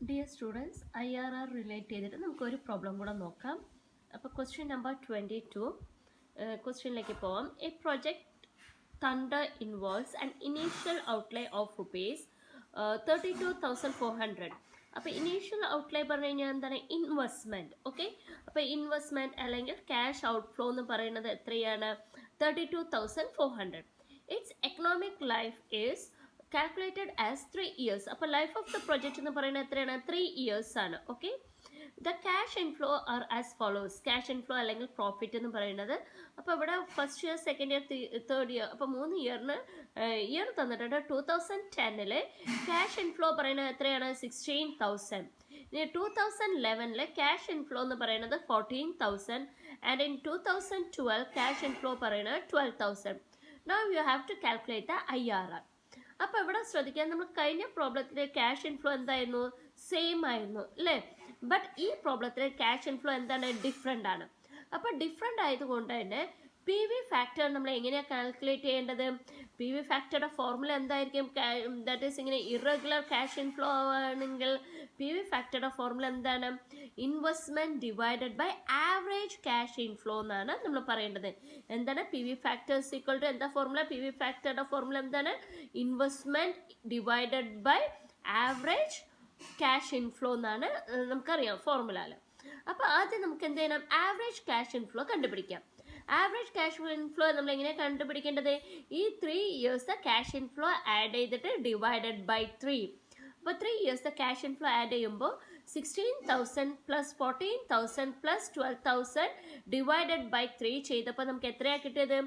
Dear students, IRR relate ചെയ്തിട്ട് നമുക്കൊരു problem കൂടെ നോക്കാം. അപ്പോൾ ക്വസ്റ്റ്യൻ നമ്പർ 22 ക്വസ്റ്റ്യനിലേക്ക് പോവാം. A project Thunder involves an initial outlay of rupees 32,400. അപ്പോൾ ഇനീഷ്യൽ ഔട്ട്ലേ പറഞ്ഞു കഴിഞ്ഞാൽ എന്താണ്? ഇൻവെസ്റ്റ്മെൻറ്റ്. ഓക്കെ, അപ്പോൾ ഇൻവെസ്റ്റ്മെൻറ്റ് അല്ലെങ്കിൽ ക്യാഷ് ഔട്ട്ഫ്ലോ എന്ന് പറയുന്നത് എത്രയാണ്? 32,400. Its economic life is calculated as 3 years. അപ്പോൾ ലൈഫ് ഓഫ് ദ പ്രൊജക്റ്റ് എന്ന് പറയുന്നത് എത്രയാണ്? 3 years ആണ്. Okay, the cash inflow are as follows. Cash inflow അല്ലെങ്കിൽ പ്രോഫിറ്റ് എന്ന് പറയുന്നത്, അപ്പോൾ ഇവിടെ first year, second year, third year, അപ്പോൾ 3 ഇയർ തന്നിട്ടുണ്ട്. 2010 ക്യാഷ് ഇൻഫ്ലോ പറയുന്നത് എത്രയാണ്? 16,000. 2011 ക്യാഷ് ഇൻഫ്ലോ എന്ന് പറയുന്നത് 14,000 ആൻഡ് ഇൻ 2012 ക്യാഷ് ഇൻഫ്ലോ പറയുന്നത് 12,000. Now you have to calculate the IRR. അപ്പോൾ ഇവിടെ ശ്രദ്ധിക്കാൻ, നമ്മൾ കഴിഞ്ഞ പ്രോബ്ലത്തിൽ ക്യാഷ് ഇൻഫ്ലോ എന്തായിരുന്നു? സെയിം ആയിരുന്നു അല്ലേ? ബട്ട് ഈ പ്രോബ്ലത്തിൽ ക്യാഷ് ഇൻഫ്ലോ എന്താണ്? ഡിഫറെൻ്റ് ആണ്. അപ്പോൾ ഡിഫറെൻ്റ് ആയതുകൊണ്ട് തന്നെ പി വി ഫാക്ടർ നമ്മൾ എങ്ങനെയാണ് കാൽക്കുലേറ്റ് ചെയ്യേണ്ടത്? പി വി ഫാക്ടറുടെ ഫോർമുല എന്തായിരിക്കും? ദാറ്റ് ഈസ് ഇങ്ങനെ ഇറഗുലർ ക്യാഷ് ഇൻഫ്ലോ ആണെങ്കിൽ പി വി ഫാക്ടറുടെ ഫോർമുല എന്താണ്? Investment divided by average cash inflow എന്നാണ് നമ്മൾ പറയേണ്ടത്. എന്താണ് P V factors equal to എന്താ ഫോർമുല? പി വി ഫാക്ടറുടെ ഫോർമുല എന്താണ്? Investment divided by average cash inflow എന്നാണ് നമുക്കറിയാം ഫോർമുലയിൽ. അപ്പോൾ ആദ്യം നമുക്ക് എന്ത് ചെയ്യണം? ആവറേജ് ക്യാഷ് ഇൻഫ്ലോ കണ്ടുപിടിക്കാം. ആവറേജ് ക്യാഷ് ഇൻഫ്ലോ നമ്മൾ എങ്ങനെയാണ് കണ്ടുപിടിക്കേണ്ടത്? ഈ 3 ഇയേഴ്സ് ക്യാഷ് ഇൻഫ്ലോ ആഡ് ചെയ്തിട്ട് ഡിവൈഡഡ് ബൈ 3. അപ്പോൾ 3 ഇയേഴ്സ് ക്യാഷ് ഇൻഫ്ലോ ആഡ് ചെയ്യുമ്പോൾ 16,000 പ്ലസ് 14,000 പ്ലസ് 12,000 ഡിവൈഡഡ് ബൈ 3 ചെയ്തപ്പോൾ നമുക്ക് എത്രയാണ് കിട്ടിയത്?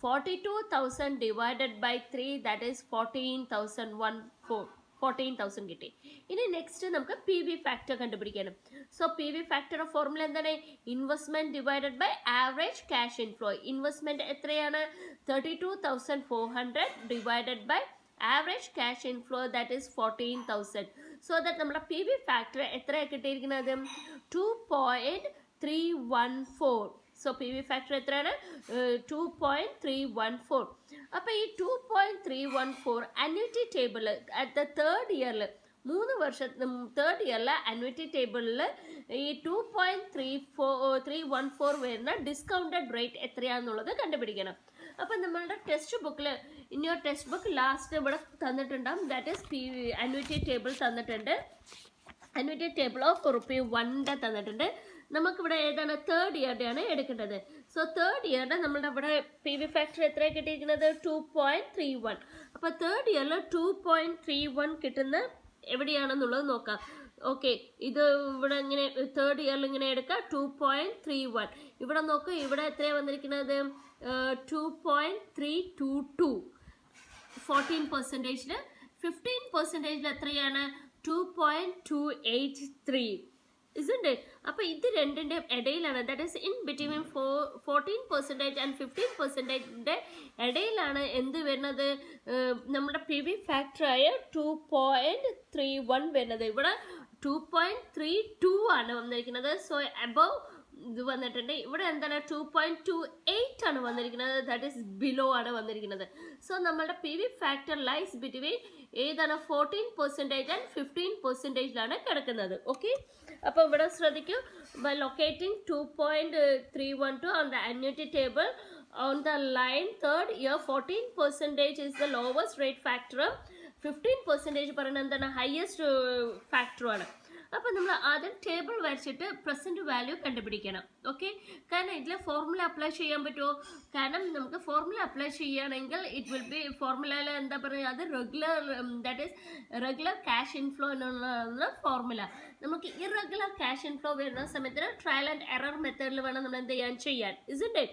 42,000 ഡിവൈഡഡ് ബൈ 3, ദാറ്റ് ഈസ് 14,000 കിട്ടി. ഇനി നെക്സ്റ്റ് നമുക്ക് പി വി ഫാക്ടർ കണ്ടുപിടിക്കണം. സോ പി വി ഫാക്ടറുടെ ഫോർമുല എന്താണ്? Investment divided by average cash inflow. Investment എത്രയാണ്? 32,400 divided by average cash inflow, that is 14,000. So that നമ്മുടെ പി വി ഫാക്ടർ എത്രയാണ് കിട്ടിയിരിക്കുന്നത്? 2.314. സോ പി വി ഫാക്ടർ എത്രയാണ്? 2.314. അപ്പോൾ ഈ 2.314 annuity table at the third ഇയറിൽ, 3 വർഷത്തെ തേർഡ് ഇയറിലെ അന്യൂറ്റി ടേബിളിൽ ഈ 2.314 വരുന്ന ഡിസ്കൗണ്ടഡ് റേറ്റ് എത്രയാണെന്നുള്ളത് കണ്ടുപിടിക്കണം. അപ്പം നമ്മളുടെ ടെക്സ്റ്റ് ബുക്കിൽ, in your text book last ഇവിടെ തന്നിട്ടുണ്ടാകും, ദാറ്റ് ഈസ് അന്യൂറ്റി ടേബിൾ തന്നിട്ടുണ്ട്. അന്യൂറ്റി ടേബിൾ ഓഫ് ₹1 തന്നിട്ടുണ്ട്. നമുക്കിവിടെ ഏതാണ്? തേർഡ് ഇയറുടെ ആണ് എടുക്കേണ്ടത്. സോ തേർഡ് ഇയറുടെ നമ്മളുടെ ഇവിടെ പി വി ഫാക്ടർ എത്രയാണ് കിട്ടിയിരിക്കുന്നത്? 2.31. അപ്പോൾ തേർഡ് ഇയറിൽ 2.31 കിട്ടുന്ന എവിടെയാണെന്നുള്ളത് നോക്കാം. ഓക്കെ, ഇത് ഇവിടെ ഇങ്ങനെ തേർഡ് ഇയറിൽ ഇങ്ങനെ എടുക്കുക. 2.31 ഇവിടെ നോക്കുക. ഇവിടെ എത്രയാണ് വന്നിരിക്കുന്നത്? 2.322. 14%. 15% എത്രയാണ്? 2.283. isn't it? അപ്പോൾ ഇത് രണ്ടിൻ്റെ ഇടയിലാണ്, that is in between 14% and 15% ഇടയിലാണ് എന്ത് വരുന്നത്? നമ്മുടെ പി വി ഫാക്ടറായ 2.31 വരുന്നത്. ഇവിടെ 2.32 ആണ് വന്നിരിക്കുന്നത്. സോ അബവ് ഇത് വന്നിട്ടുണ്ട്. ഇവിടെ എന്താണ്? 2.28 ആണ് വന്നിരിക്കുന്നത്, ദാറ്റ് ഈസ് ബിലോ ആണ് വന്നിരിക്കുന്നത്. സോ നമ്മളുടെ P V factor lies between ഏതാണ്? 14% ആൻഡ് 15%ലാണ് കിടക്കുന്നത്. ഓക്കെ, അപ്പോൾ ഇവിടെ ശ്രദ്ധിക്കൂ. By locating 2.312 on the annuity table on the line third year, 14% is the lowest rate factor, 15% പറയുന്നത് എന്താണ്? ഹയസ്റ്റ് ഫാക്ടറാണ്. അപ്പോൾ നമ്മൾ ആദ്യം ടേബിൾ വരച്ചിട്ട് പ്രസൻറ്റ് വാല്യൂ കണ്ടുപിടിക്കണം. ഓക്കെ, കാരണം ഇതിൽ ഫോർമുല അപ്ലൈ ചെയ്യാൻ പറ്റുമോ? കാരണം നമുക്ക് ഫോർമുല അപ്ലൈ ചെയ്യുകയാണെങ്കിൽ ഇറ്റ് വിൽ ബി ഫോർമുലയിൽ എന്താ പറയുക? അത് regular, that is regular cash inflow എന്നുള്ള ഫോർമുല. നമുക്ക് ഇറഗുലർ ക്യാഷ് ഇൻഫ്ലോ വരുന്ന സമയത്തിന് ട്രയൽ ആൻഡ് എറർ മെത്തേഡിൽ വേണം നമ്മൾ എന്ത് ചെയ്യാൻ. isn't it?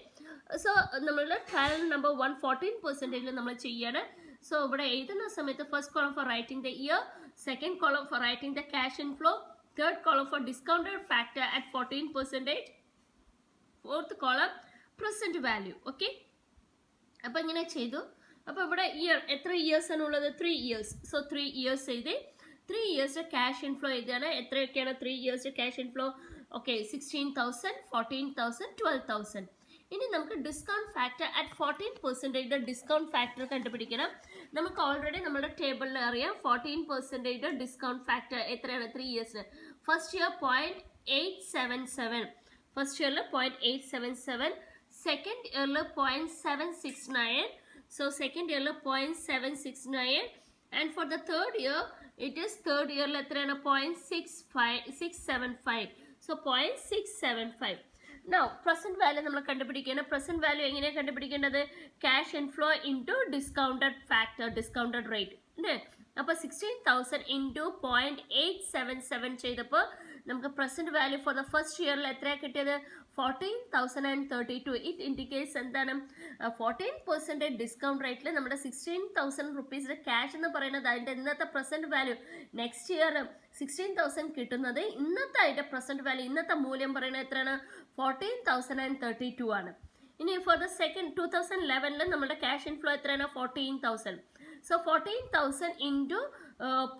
സോ നമ്മളുടെ ട്രയൽ നമ്പർ 14% നമ്മൾ ചെയ്യാണ്. സോ ഇവിടെ എഴുതുന്ന സമയത്ത് first column for writing the year, second column for writing the cash inflow, third column for discounted factor at 14%, fourth column present value. Okay, അപ്പോൾ ഇങ്ങനെ ചെയ്തു. അപ്പോൾ ഇവിടെ ഇയർ എത്ര ഇയേഴ്സ് ആണുള്ളത്? 3 ഇയേഴ്സ്. സോ 3 ഇയേഴ്സ് ചെയ്ത് 3 ഇയേഴ്സ് ക്യാഷ് ഇൻഫ്ലോ എഴുതിയാണ്. എത്രയൊക്കെയാണ് 3 ഇയേഴ്സ് ക്യാഷ് ഇൻഫ്ലോ? ഓക്കെ, 16,000, 14,000, 12,000. ഇനി നമുക്ക് discount factor at 14% discount factor കണ്ടുപിടിക്കണം. നമുക്ക് ഓൾറെഡി നമ്മുടെ ടേബിളിൽ അറിയാം 14% ഡിസ്കൗണ്ട് ഫാക്ടർ എത്രയാണ് 3 ഇയേഴ്സിന്. ഫസ്റ്റ് ഇയർ 0.877, ഫസ്റ്റ് ഇയറിൽ 0.877, സെക്കൻഡ് ഇയറിൽ 0.769, സോ സെക്കൻഡ് ഇയറിൽ 0.769, and for the third year it is third ഇയറിൽ എത്രയാണ് 0.675, സോ 0.675. Now, present value നമ്മൾ കണ്ടുപിടിക്കണം. present value എങ്ങനെയാണ് കണ്ടുപിടിക്കേണ്ടത്? Cash inflow into discounted factor, discounted rate അല്ലേ. അപ്പോൾ 16,000 ഇൻറ്റു 0.877 ചെയ്തപ്പോൾ നമുക്ക് present value for the first ഇയറിൽ എത്രയാണ് കിട്ടിയത്? 14,032. ഇറ്റ് ഇൻഡിക്കേറ്റ്സ് എന്താണ്? 14% ഡിസ്കൗണ്ട് റേറ്റിൽ നമ്മുടെ 16,000 റുപ്പീസിന്റെ ക്യാഷ് എന്ന് പറയുന്നത് അതിൻ്റെ ഇന്നത്തെ പ്രസന്റ് വാല്യൂ. നെക്സ്റ്റ് ഇയർ 16,000 കിട്ടുന്നത് ഇന്നത്തെ അതിൻ്റെ പ്രസന്റ് വാല്യൂ, ഇന്നത്തെ മൂല്യം പറയുന്നത് എത്രയാണ്? 14,032 ആണ്. ഇനി ഫോർ ദ സെക്കൻഡ് 2011 നമ്മുടെ ക്യാഷ് ഇൻഫ്ലോ എത്രയാണ്? 14,000. സോ 14,000 ഇൻറ്റു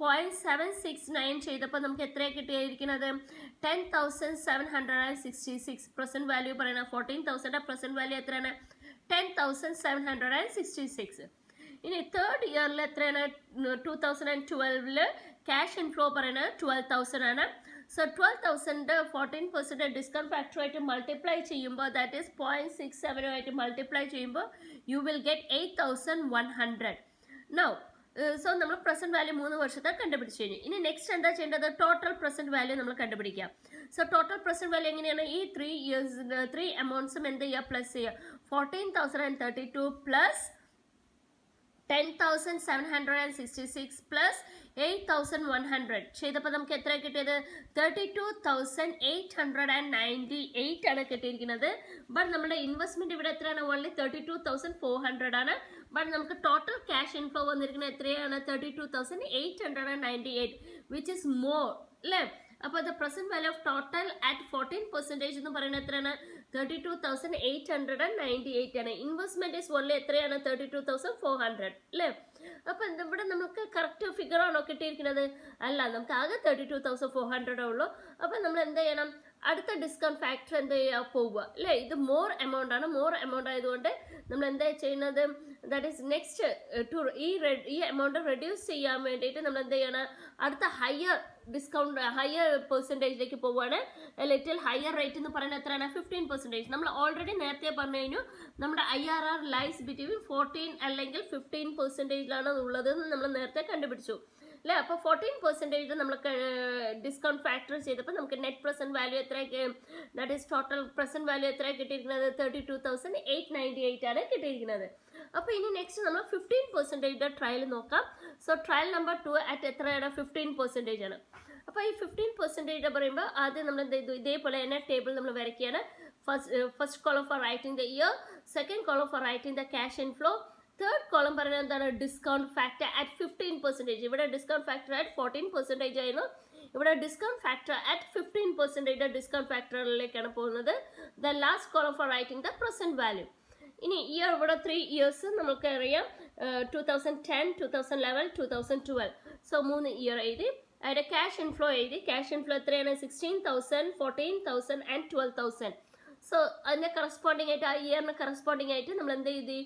0.769 ചെയ്തപ്പോൾ നമുക്ക് എത്രയാണ് കിട്ടിയിരിക്കുന്നത്? 10,766. പ്രസന്റ് വാല്യൂ പറയുന്നത് 14,000 പ്രസന്റ് വാല്യൂ എത്രയാണ്? 10,766. ഇനി തേർഡ് ഇയറിൽ എത്രയാണ്? 2012 ക്യാഷ് ഇൻഫ്ലോ പറയുന്നത് 12,000 ആണ്. സോ 12,000 14% ഡിസ്കൗണ്ട് ഫാക്ടറുമായിട്ട് മൾട്ടിപ്ലൈ ചെയ്യുമ്പോൾ, ദാറ്റ് ഈസ് 0.67 മൾട്ടിപ്ലൈ ചെയ്യുമ്പോൾ U will get 8,100. Now so നമ്മൾ പ്രസന്റ് വാല്യൂ 3 വർഷത്തെ കണ്ടുപിടിച്ച് കഴിഞ്ഞു. ഇനി നെക്സ്റ്റ് എന്താ ചെയ്യേണ്ടത്? ടോട്ടൽ പ്രസന്റ് വാല്യൂ നമ്മൾ കണ്ടുപിടിക്കാം. സോ ടോട്ടൽ പ്രസന്റ് വാല്യൂ എങ്ങനെയാണ്? ഈ 3 എമൗണ്ട്സും എന്ത് ചെയ്യുക? പ്ലസ് ചെയ്യുക. 14,032 പ്ലസ് 10,766 പ്ലസ് 8,100 ചെയ്തപ്പോൾ നമുക്ക് എത്ര കിട്ടിയത്? 32,898 ആണ് കിട്ടിയിരിക്കുന്നത്. ബട്ട് നമ്മുടെ ഇൻവെസ്റ്റ്മെന്റ് ഇവിടെ എത്രയാണ്? ഓൺലി 32,400 ആണ്. ബട്ട് നമുക്ക് ടോട്ടൽ ക്യാഷ് ഇൻഫ്ലോ വന്നിരിക്കുന്നത് എത്രയാണ്? 32,898, വിച്ച് ഇസ് മോർ അല്ലേ. അപ്പോൾ the present value of total at 14% എന്ന് പറയുന്നത് എത്രയാണ്? 32,898 ആണ്. ഇൻവെസ്റ്റ്മെന്റ് ഇസ് ഓൺലി എത്രയാണ്? 32,400 അല്ലേ. അപ്പൊ ഇവിടെ നമുക്ക് കറക്റ്റ് ഫിഗർ ആണോ കിട്ടിയിരിക്കുന്നത്? അല്ല, നമുക്ക് ആകെ 32,400 ഉള്ളൂ. അപ്പൊ നമ്മൾ എന്ത് ചെയ്യണം? അടുത്ത ഡിസ്കൗണ്ട് ഫാക്ടർ എന്ത് ചെയ്യുക? പോവുക അല്ലേ. ഇത് മോർ എമൗണ്ട് ആണ്. മോർ എമൗണ്ട് ആയതുകൊണ്ട് നമ്മൾ എന്താ ചെയ്യുന്നത്? ദാറ്റ് ഈസ് നെക്സ്റ്റ് ഈ എമൗണ്ട് റെഡ്യൂസ് ചെയ്യാൻ വേണ്ടിയിട്ട് നമ്മൾ എന്ത് ചെയ്യണം? അടുത്ത ഹയർ ഡിസ്കൗണ്ട്, ഹയർ പെർസെൻറ്റേജിലേക്ക് പോവുകയാണ്. ലിറ്റിൽ ഹയർ റേറ്റ് എന്ന് പറയുന്നത് എത്രയാണ്? 15%. നമ്മൾ ഓൾറെഡി നേരത്തെ പറഞ്ഞു കഴിഞ്ഞു നമ്മുടെ IRR ലൈസ് ബിറ്റ്വീൻ 14 അല്ലെങ്കിൽ 15%ലാണ് ഉള്ളത് എന്ന് നമ്മൾ നേരത്തെ കണ്ടുപിടിച്ചു അല്ലേ. അപ്പോൾ 14% നമ്മൾ ഡിസ്കൗണ്ട് ഫാക്ടർ ചെയ്തപ്പോൾ നമുക്ക് നെറ്റ് പ്രസന്റ് വാല്യൂ എത്ര? That is total present value എത്ര കിട്ടിയിരിക്കുന്നത്? 32,898 ആണ് കിട്ടിയിരിക്കുന്നത്. അപ്പോൾ ഇനി നെക്സ്റ്റ് നമ്മൾ 15% ട്രയൽ നോക്കാം. സോ ട്രയൽ നമ്പർ 2 അറ്റ് എത്രയാണ്? 15% ആണ്. അപ്പോൾ ഈ 15% പറയുമ്പോൾ ആദ്യം നമ്മൾ എന്ത് ചെയ്തു? ഇതേപോലെ തന്നെ ടേബിൾ നമ്മൾ വരയ്ക്കുകയാണ്. First column for writing the year, second column for writing the cash inflow, third column പറയുന്നത് എന്താണ്? Discount factor at 15%. ഇവിടെ ഡിസ്കൗണ്ട് ഫാക്ടർ അറ്റ് 14% ആയിരുന്നു. ഇവിടെ ഡിസ്കൗണ്ട് ഫാക്ടർ അറ്റ് 15% ഡിസ്കൗണ്ട് ഫാക്ടറിലേക്കാണ് പോകുന്നത്. The last column for writing the present value. ഇനി year ഇവിടെ 3 years നമുക്ക് അറിയാം. 2010, 2011, 2012. സോ 3 ഇയർ എഴുതി. അതിൻ്റെ ക്യാഷ് ഇൻഫ്ലോ എഴുതി. ക്യാഷ് ഇൻഫ്ലോ എത്രയാണ്? 16,000, 14,000 ആൻഡ് 12,000. സോ അതിൻ്റെ കറസ്പോണ്ടിങ് ആയിട്ട്, ആ ഇയറിന് കറസ്പോണ്ടിങ് ആയിട്ട് നമ്മൾ എന്ത് എഴുതി?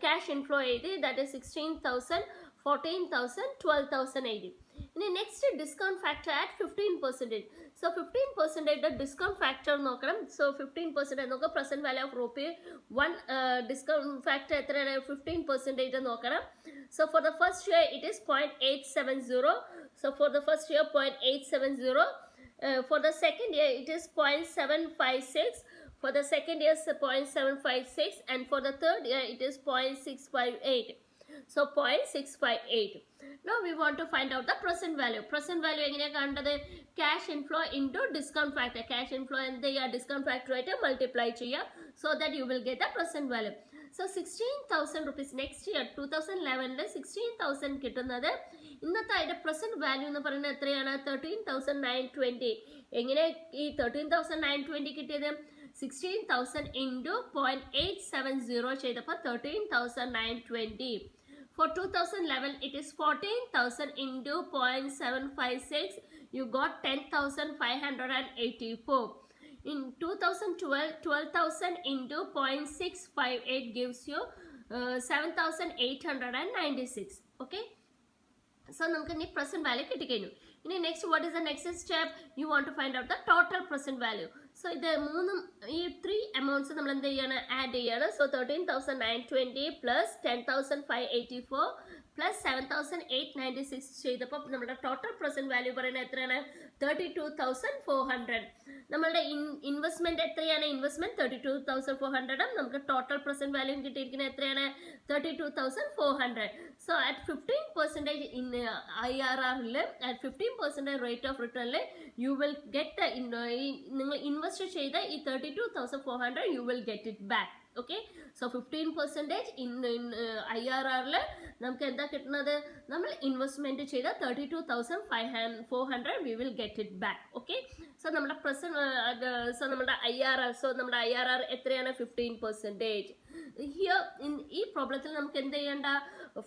ക്യാഷ് ഇൻഫ്ലോ എഴുതി. ദാറ്റ് ഈസ് 16,000, 14,000, 12,000 എഴുതി. ഇനി next discount factor at 15%. So 15% discount factor നോക്കണം. സോ 15% നോക്കുക. Present value of ₹1 discount factor എത്രയാണ്? 15% നോക്കണം. So for the first year it is 0.870. So for the first year 0.870. For the second year it is 0.756. For the second year 0.756, and for the third year it is 0.658. So 0.658. Now we want to find out the present value. Present value എങ്ങനെയാ കണ്ടത്? Cash inflow into discount factor. Cash inflow എന്ത് ചെയ്യുക? discount factor ആയിട്ട് multiply ചെയ്യുക. So that you will get the present value. So 16,000 rupees next year 2011 16,000 കിട്ടുന്നത്. ഇന്നത്തെ അതിൻ്റെ present value എന്ന് പറയുന്നത് എത്രയാണ്? 13,920. എങ്ങനെ ഈ 13,920 കിട്ടിയത്? 16,000 ഇൻറ്റു 0.870 ചെയ്തപ്പോൾ 13,920. For 2011 it is 14,000 into 0.756. You got 10,584. In 2012, 12,000 into 0.658 gives you 7,896. Okay. So നമുക്ക് ഇനി പ്രസന്റ് വാല്യൂ കിട്ടിക്കഴിഞ്ഞു. ഇനി next what is the next step? You want to find out the total present value. So ഇത് മൂന്നും ഈ 3 amounts നമ്മൾ എന്ത് ചെയ്യാണ്? ആഡ് ചെയ്യാണ്. സോ 13,920 പ്ലസ് 10,584 പ്ലസ് 7,896 ചെയ്തപ്പോൾ നമ്മുടെ ടോട്ടൽ പ്രസന്റ് വാല്യൂ പറയുന്നത് എത്രയാണ്? 32,400. നമ്മളുടെ ഇൻവെസ്റ്റ്മെന്റ് എത്രയാണ്? ഇൻവെസ്റ്റ്മെന്റ് 32,400. നമുക്ക് ടോട്ടൽ പ്രസന്റ് വാല്യൂ കിട്ടിയിരിക്കുന്നത് എത്രയാണ്? 32,400. So at 15% in IRR at 15% rate of റിട്ടേണിൽ യു വിൽ ഗെറ്റ് നിങ്ങൾ ഇൻവെസ്റ്റ് ചെയ്ത ഈ 32,400 you will get it back. Okay. So 15% in IRR നമുക്ക് എന്താ കിട്ടുന്നത്? നമ്മൾ ഇൻവെസ്റ്റ്മെന്റ് ചെയ്ത 32,400 we will get it back. Okay. So നമ്മുടെ സോ നമ്മുടെ IRR എത്രയാണ്? 15%. ഹിയർ ഈ പ്രോബ്ലത്തിൽ നമുക്ക് എന്ത് ചെയ്യേണ്ട?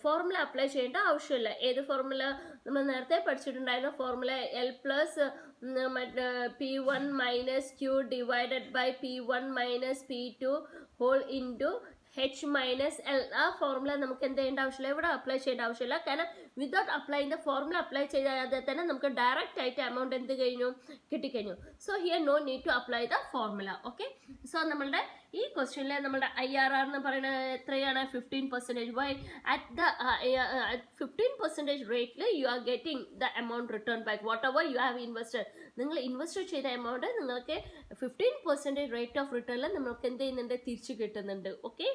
ഫോർമുല അപ്ലൈ ചെയ്യേണ്ട ആവശ്യമില്ല. ഏത് ഫോർമുല? നമ്മൾ നേരത്തെ പഠിച്ചിട്ടുണ്ടായിരുന്ന formula L plus P1 minus Q divided by P1 minus P2 whole into H minus L. ആ ഫോർമുല നമുക്ക് എന്ത് ചെയ്യേണ്ട ആവശ്യമില്ല, ഇവിടെ അപ്ലൈ ചെയ്യേണ്ട ആവശ്യമില്ല. കാരണം without applying the formula apply ചെയ്താൽ തന്നെ നമുക്ക് ഡയറക്റ്റ് ആയിട്ട് എമൗണ്ട് എന്ത് കഴിഞ്ഞു? കിട്ടിക്കഴിഞ്ഞു. So here no need to apply the formula. Okay. So നമ്മളുടെ ഈ ക്വസ്റ്റ്യനിലെ നമ്മുടെ IRR എന്ന് പറയുന്നത് എത്രയാണ്? 15%. വൈ അറ്റ് ദ 15% റേറ്റിൽ you are getting the amount return back what ever you have invested. നിങ്ങൾ ഇൻവെസ്റ്റ് ചെയ്ത എമൗണ്ട് നിങ്ങൾക്ക് 15% റേറ്റ് ഓഫ് റിട്ടേണിൽ നമുക്ക് എന്ത് ചെയ്യുന്നുണ്ട്? തിരിച്ചു കിട്ടുന്നുണ്ട്. ഓക്കെ.